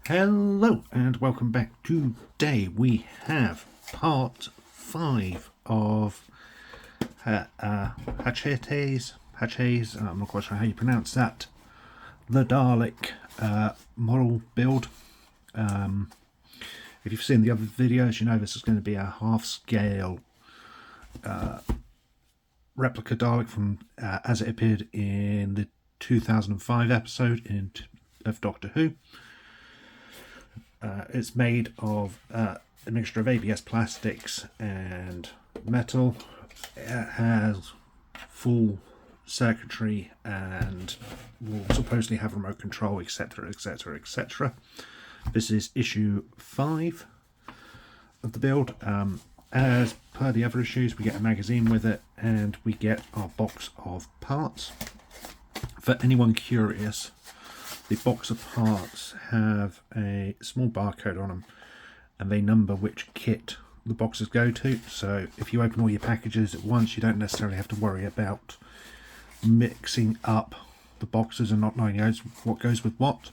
Hello and welcome back. Today we have part 5 of Hachette's, I'm not quite sure how you pronounce that, the Dalek model build. If you've seen the other videos, you know this is going to be a half-scale replica Dalek from as it appeared in the 2005 episode of Doctor Who. It's made of a mixture of ABS plastics and metal. It has full circuitry and will supposedly have remote control, etc, etc, etc. This is issue 5 of the build. As per the other issues, we get a magazine with it and we get our box of parts. For anyone curious, the box of parts have a small barcode on them and they number which kit the boxes go to. So if you open all your packages at once, you don't necessarily have to worry about mixing up the boxes and not knowing what goes with what.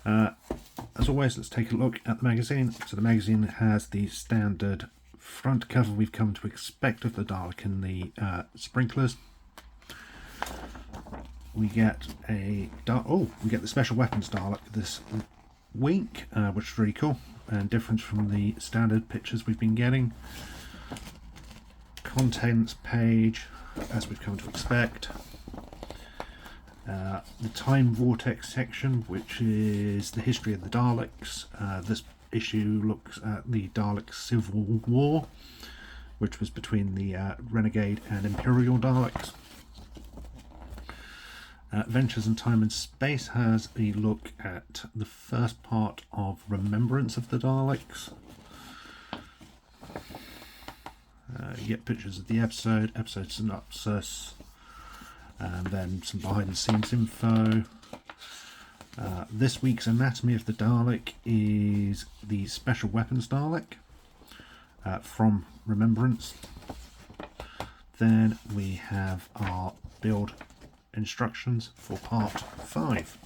As always, let's take a look at the magazine. So the magazine has the standard front cover we've come to expect of the Dalek and the sprinklers. We get the special weapons Dalek this week, which is really cool and different from the standard pictures we've been getting. Contents page, as we've come to expect. The time vortex section, which is the history of the Daleks. This issue looks at the Dalek Civil War, which was between the Renegade and Imperial Daleks. Adventures in Time and Space has a look at the first part of Remembrance of the Daleks. You get pictures of the episode synopsis, and then some behind the scenes info. This week's Anatomy of the Dalek is the Special Weapons Dalek from Remembrance. Then we have our build instructions for part 5.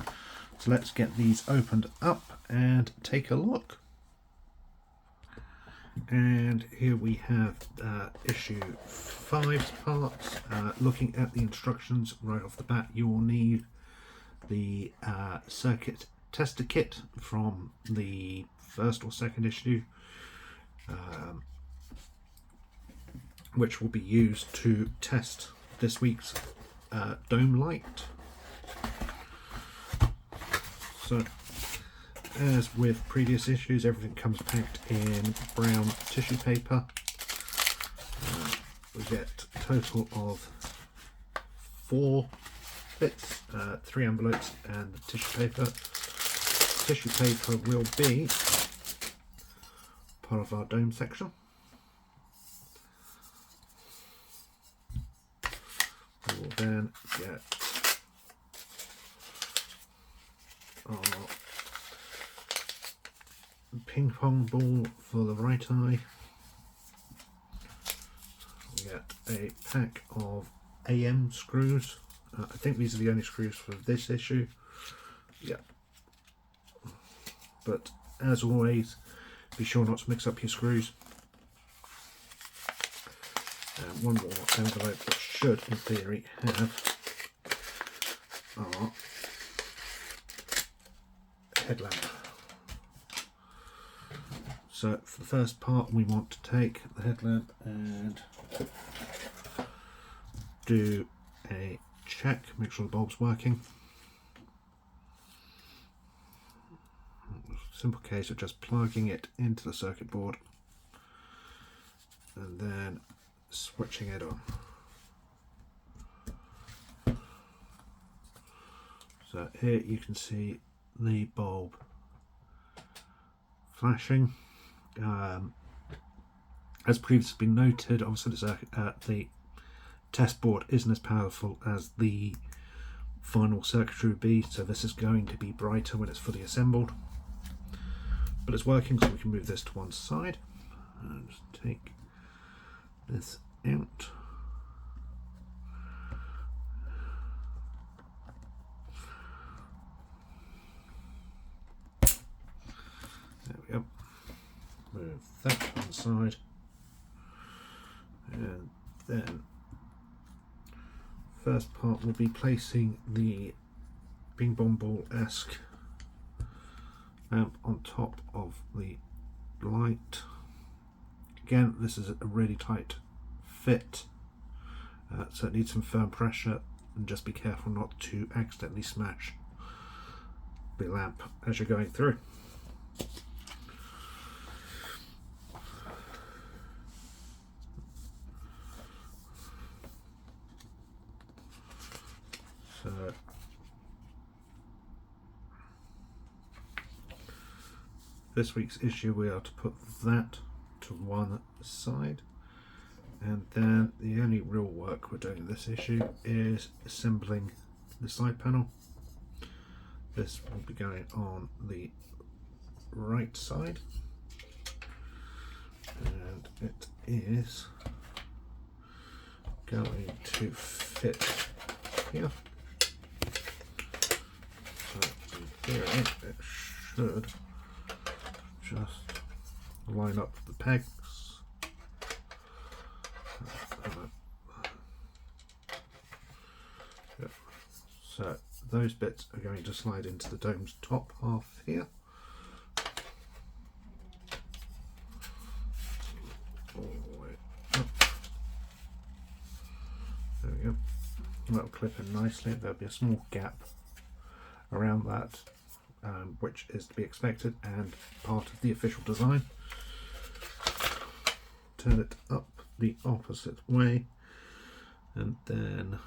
So let's get these opened up and take a look. And here we have issue 5's parts. Looking at the instructions right off the bat, you will need the circuit tester kit from the first or second issue, which will be used to test this week's dome light. So, as with previous issues, everything comes packed in brown tissue paper. We get a total of 4 bits, 3 envelopes and the tissue paper. Tissue paper will be part of our dome section. We will then get our ping pong ball for the right eye. We get a pack of AM screws. I think these are the only screws for this issue. Yeah. But as always, be sure not to mix up your screws. And one more envelope that should, in theory, have our headlamp. So for the first part, we want to take the headlamp and do a check, make sure the bulb's working. Simple case of just plugging it into the circuit board and then switching it on. So here you can see the bulb flashing. As previously been noted, obviously the test board isn't as powerful as the final circuitry would be, so this is going to be brighter when it's fully assembled. But it's working, so we can move this to one side and just take this out. move that to one side, and then first part will be placing the Bing Bong Ball-esque lamp on top of the light. Again, this is a really tight fit, so it needs some firm pressure, and just be careful not to accidentally smash the lamp as you're going through. So this week's issue, we are to put that to one side, and then the only real work we're doing in this issue is assembling the side panel. This will be going on the right side, and it is going to fit here. So in theory it should just line up the pegs. Yeah. So those bits are going to slide into the dome's top half here. All the way up. There we go. That'll clip in nicely. There'll be a small gap around that, which is to be expected and part of the official design. Turn it up the opposite way, and then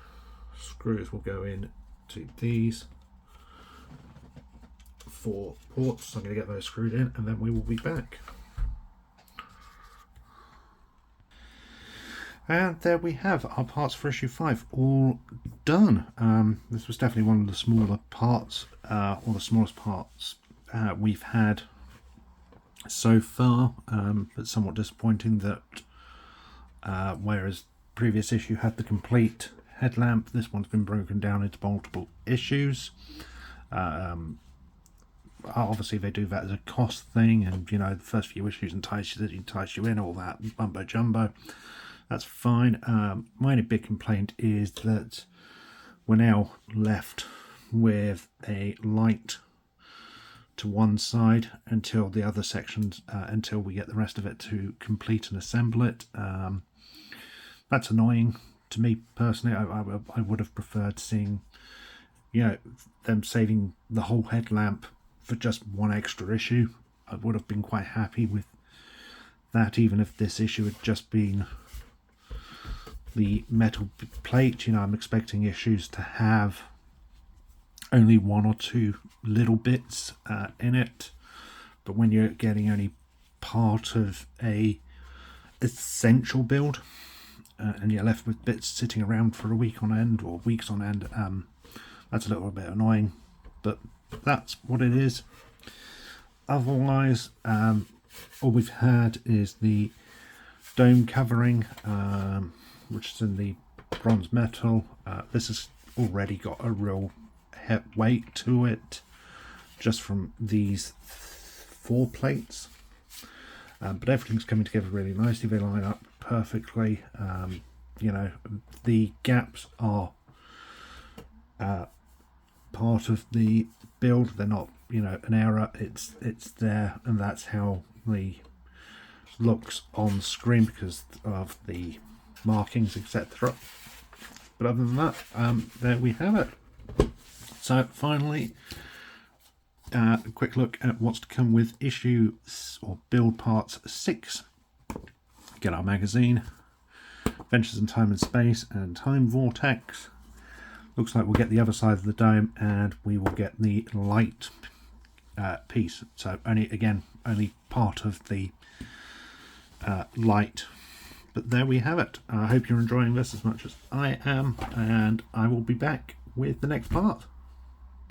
screws will go in to these 4 ports. So I'm going to get those screwed in, and then we will be back. And there we have our parts for issue 5 all done. This was definitely one of the smaller parts, or the smallest parts we've had so far, but somewhat disappointing that whereas previous issue had the complete headlamp, this one's been broken down into multiple issues. Obviously they do that as a cost thing, and you know, the first few issues entice you in, all that mumbo jumbo. That's fine. My only big complaint is that we're now left with a light to one side until the other sections, until we get the rest of it to complete and assemble it. That's annoying to me personally. I would have preferred seeing, you know, them saving the whole headlamp for just one extra issue. I would have been quite happy with that, even if this issue had just been the metal plate. You know, I'm expecting issues to have only 1 or 2 little bits in it, but when you're getting only part of a essential build, and you're left with bits sitting around for a week on end or weeks on end, that's a little bit annoying, but that's what it is. Otherwise, all we've had is the dome covering, which is in the bronze metal. This has already got a real weight to it just from these 4 plates, but everything's coming together really nicely. They line up perfectly. You know, the gaps are part of the build. They're not, you know, an error. It's there, and that's how the looks on screen because of the markings, etc. But other than that, there we have it. So finally, a quick look at what's to come with issue or build parts 6. Get our magazine, Adventures in Time and Space, and Time Vortex. Looks like we'll get the other side of the dome, and we will get the light piece. So only part of the light. But there we have it. I hope you're enjoying this as much as I am, and I will be back with the next part.